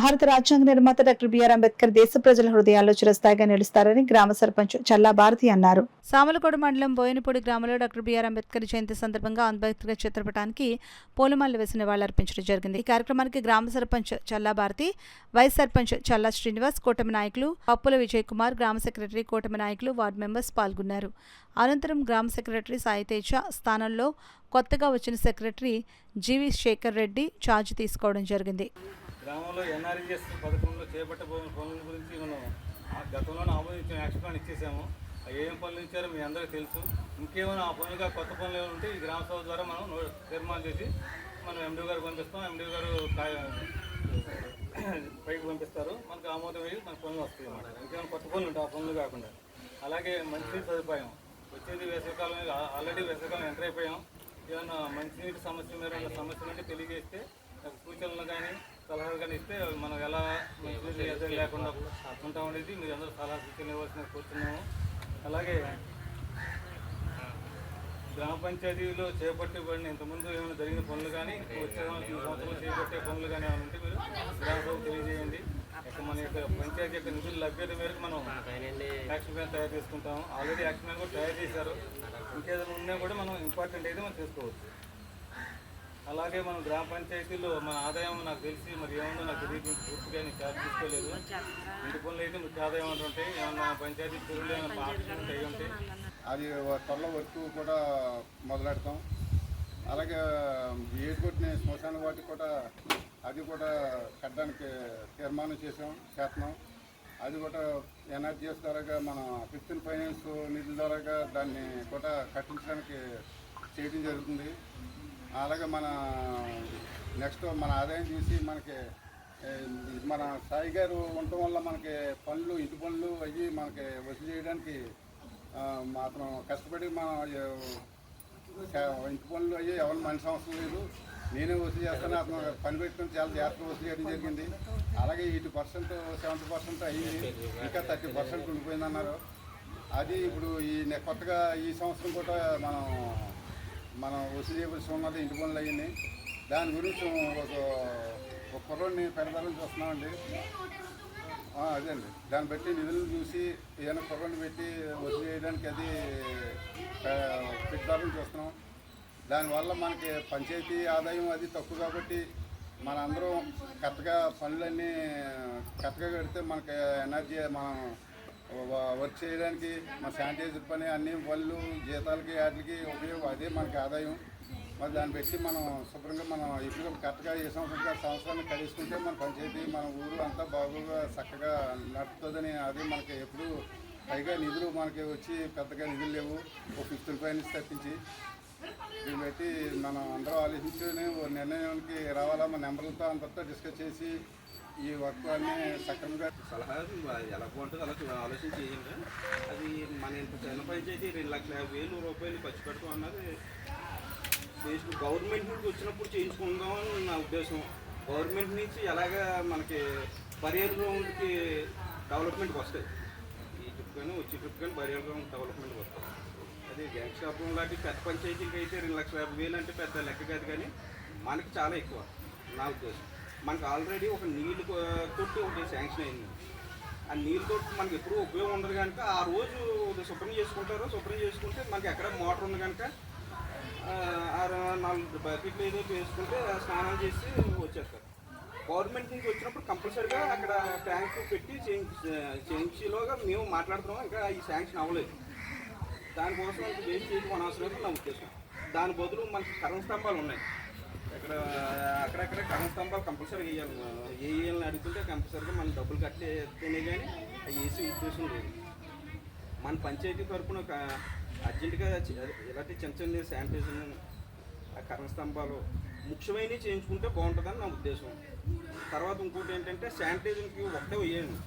భారత రాజ్యాంగ నిర్మాత డాక్టర్ బిఆర్ అంబేద్కర్ దేశ ప్రజల హృదయాల్లో చిరస్థాయిగా నిలుస్తారని గ్రామ సర్పంచ్ చల్లా భారతి అన్నారు. సామలకోడు మండలం బోయినపూడి గ్రామంలో డాక్టర్ బిఆర్ అంబేద్కర్ జయంతి సందర్భంగా అంబేద్కర్ చిత్రపటానికి పూలమాలలు వేసి నివాళులర్పించడం జరిగింది. ఈ కార్యక్రమానికి గ్రామ సర్పంచ్ చల్లా భారతి, వైస్ సర్పంచ్ చల్లా శ్రీనివాస్, కూటమి నాయకులు పప్పుల విజయ్ కుమార్, గ్రామ సెక్రటరీ, కూటమి నాయకులు, వార్డు మెంబర్స్ పాల్గొన్నారు. అనంతరం గ్రామ సెక్రటరీ సాయితేజ స్థానంలో కొత్తగా వచ్చిన సెక్రటరీ జీవి శేఖర్ రెడ్డి ఛార్జ్ తీసుకోవడం జరిగింది. గ్రామంలో ఎన్ఆర్జీఎస్ పథకంలో చేపట్టే పనుల గురించి మనం గతంలోనే ఆమోదించిన యాక్షన్ ప్లాన్ ఇచ్చేసాము. ఏం పనులు ఇచ్చారో మీ అందరికీ తెలుసు. ఇంకేమైనా ఆ పనులుగా కొత్త పనులు ఏమైనా ఉంటే ఈ గ్రామ సభ ద్వారా మనం తీర్మానం చేసి మనం ఎండీ గారు పంపిస్తాం. ఎండీ గారు పైకి పంపిస్తారు. మనకు ఆమోదం అయ్యి మన పనులు వస్తాయి అన్నమాట. ఇంకేమైనా కొత్త పనులు ఉంటాయి ఆ పనులు కాకుండా. అలాగే మంచినీటి సదుపాయం వచ్చేది వేసవికాలం, ఆల్రెడీ వేసవికాలం ఎంటర్ అయిపోయాం. ఏమైనా మంచినీటి సమస్య మీద సమస్యలు అంటే తెలియజేస్తే సూచనలు కానీ సలహాలు కానీ ఇస్తే మనం ఎలా మంచినీటి ఎదురు లేకుండా ఉంటాం అనేది మీరు అందరూ సలహా సూచనలు ఇవ్వాల్సిన కోరుతున్నాము. అలాగే గ్రామ పంచాయతీలో చేపట్టబడిన ఇంతకుముందు ఏమైనా జరిగిన పనులు కానీ వచ్చే సంవత్సరంలో చేపట్టే పనులు కానీ ఏమైనా ఉంటే మీరు గ్రామ సభకు తెలియజేయండి. మన యొక్క పంచాయతీ యొక్క నిధుల లభ్యత మేరకు మనం యాక్షన్ ప్లాన్ తయారు చేసుకుంటాము. ఆల్రెడీ యాక్షన్ ప్లాన్ కూడా తయారు చేశారు. ఇంకేదైనా ఉన్నా కూడా మనం ఇంపార్టెంట్ అయితే మనం చేసుకోవచ్చు. అలాగే మనం గ్రామ పంచాయతీలో మన ఆదాయం నాకు తెలిసి మరి ఏమన్నా నాకు తెలియదు, పూర్తిగా నేను ఛార్జ్ తీసుకోలేదు. ఇంటి పనులు అయితే ముఖ్య ఆదాయం అంటుంటాయి. ఏమన్నా పంచాయతీ చెరువులు ఏమైనా పార్టీ అయి ఉంటాయి, అది త్వరలో వర్క్ కూడా మొదలెడతాం. అలాగే ఏడుకొట్టిన శ్మశాన వాటికి కూడా అది కూడా కట్టడానికి తీర్మానం చేస్తున్నాం. అది కూడా ఎన్ఆర్జీఎస్ ద్వారాగా మన ఫిఫ్టీన్ ఫైనాన్స్ నిధుల ద్వారాగా దాన్ని కూడా కట్టించడానికి చేయడం జరుగుతుంది. అలాగే మన నెక్స్ట్ మన ఆదాయం చూసి మనకి మన సాయి గారు ఉండటం వల్ల మనకి పనులు, ఇంటి పనులు అవి మనకి వసూలు చేయడానికి మాత్రం కష్టపడి మన ఇంటి పనులు అయ్యి ఎవరి మనిషి అవసరం లేదు, నేనే వసూలు చేస్తాను. అతను పని పెట్టుకుని చాలా జాగ్రత్తగా వసూలు చేయడం జరిగింది. అలాగే 80% 70% అయ్యింది, ఇంకా 30% ఉండిపోయిందన్నారు. అది ఇప్పుడు ఈ కొత్తగా ఈ సంవత్సరం కూడా మనం వసూలు చేయవలసి ఉన్నది ఇంటి పనులు అయ్యింది. దాని గురించి ఒక కుర్రోడిని పెడతారని చూస్తున్నామండి. అదే అండి, దాన్ని బట్టి నిధులను చూసి ఏదైనా కుర్రోడిని పెట్టి వసూలు చేయడానికి అది పెడతారని చూస్తున్నాం. దానివల్ల మనకి పంచాయతీ ఆదాయం అది తక్కువ కాబట్టి మనందరం కరెక్ట్గా పనులన్నీ కరెక్ట్గా కడితే మనకి ఎనర్జీ మనం వర్క్ చేయడానికి మన శానిటైజర్ పని అన్ని పనులు జీతాలకి వాటికి ఉపయోగం, అదే మనకి ఆదాయం. మరి దాన్ని పెట్టి మనం శుభ్రంగా మనం ఇప్పుడు కరెక్ట్గా ఏ సంవత్సరాన్ని కలిసుకుంటే మన పంచాయతీ మన ఊరు అంతా బాగుగా చక్కగా నడుపుతుందని. అది మనకి ఎప్పుడు పైగా నిధులు మనకి వచ్చి పెద్దగా నిధులు లేవు, ఒక 15 ఫైనాన్స్ తప్పించి. దీన్ని బట్టి మనం అందరూ ఆలోచించుకొని నిర్ణయానికి రావాలా. మన నెంబర్లతో అందరితో డిస్కస్ చేసి ఈ వర్క్ అన్నీ సక్రమంగా సలహా ఎలా బాగుంటుందో అలా ఆలోచన చేయండి. అది మన ఇంత చిన్న పంచాయతీ 2,50,000 రూపాయలు ఖర్చు పెడతాం అన్నది గవర్నమెంట్ నుంచి వచ్చినప్పుడు చేయించుకుందామని నా ఉద్దేశం. గవర్నమెంట్ నుంచి ఎలాగా మనకి బరియర్ గ్రౌండ్కి డెవలప్మెంట్కి వస్తాయి, ఈ ట్రిప్ కానీ వచ్చే ట్రిప్ కానీ బరియర్ గ్రౌండ్ డెవలప్మెంట్కి వస్తాయి. అది గ్యాంగ్ షాపులు లాంటి పెద్ద పంచాయతీకి అయితే 2,50,000 అంటే పెద్ద లెక్క కాదు, కానీ మనకి చాలా ఎక్కువ నా ఉద్దేశం. మనకు ఆల్రెడీ ఒక నీళ్ళు తొట్టి ఒకటి శాంక్షన్ అయింది. ఆ నీళ్ళు తొట్టి మనకి ఎప్పుడూ ఉపయోగం ఉండదు కనుక ఆ రోజు శుభ్రం చేసుకుంటారు. శుభ్రం చేసుకుంటే మనకి ఎక్కడ మోటార్ ఉంది కనుక 4 బకెట్లు ఏదో వేసుకుంటే స్నానం చేసి వచ్చేస్తారు. గవర్నమెంట్ నుంచి వచ్చినప్పుడు కంపల్సరీగా అక్కడ ట్యాంక్ పెట్టి చేయించేలోగా మేము మాట్లాడుతున్నాం. ఇంకా ఈ శాంక్షన్ అవ్వలేదు. దానికోసం వేస్ట్ చేయడం అనవసరం నా ఉద్దేశం. దాని బదులు మనకి కరెంట్ స్తంభాలు ఉన్నాయి, అక్కడక్కడ కరెంట్ స్తంభాలు కంపల్సరీగా వేయాలి. వేయాలని అడుగుతుంటే కంపల్సరీగా మనం డబ్బులు కట్టేస్తేనే కానీ అవి వేసే ఉద్దేశం లేదు. మన పంచాయతీ తరఫున ఒక అర్జెంటుగా ఇలాంటి చిన్న శానిటైజర్, కరెంట్ స్తంభాలు ముఖ్యమైనవి చేయించుకుంటే బాగుంటుందని నా ఉద్దేశం. తర్వాత ఇంకోటి ఏంటంటే శానిటైజర్కి ఒకటే వేయండి.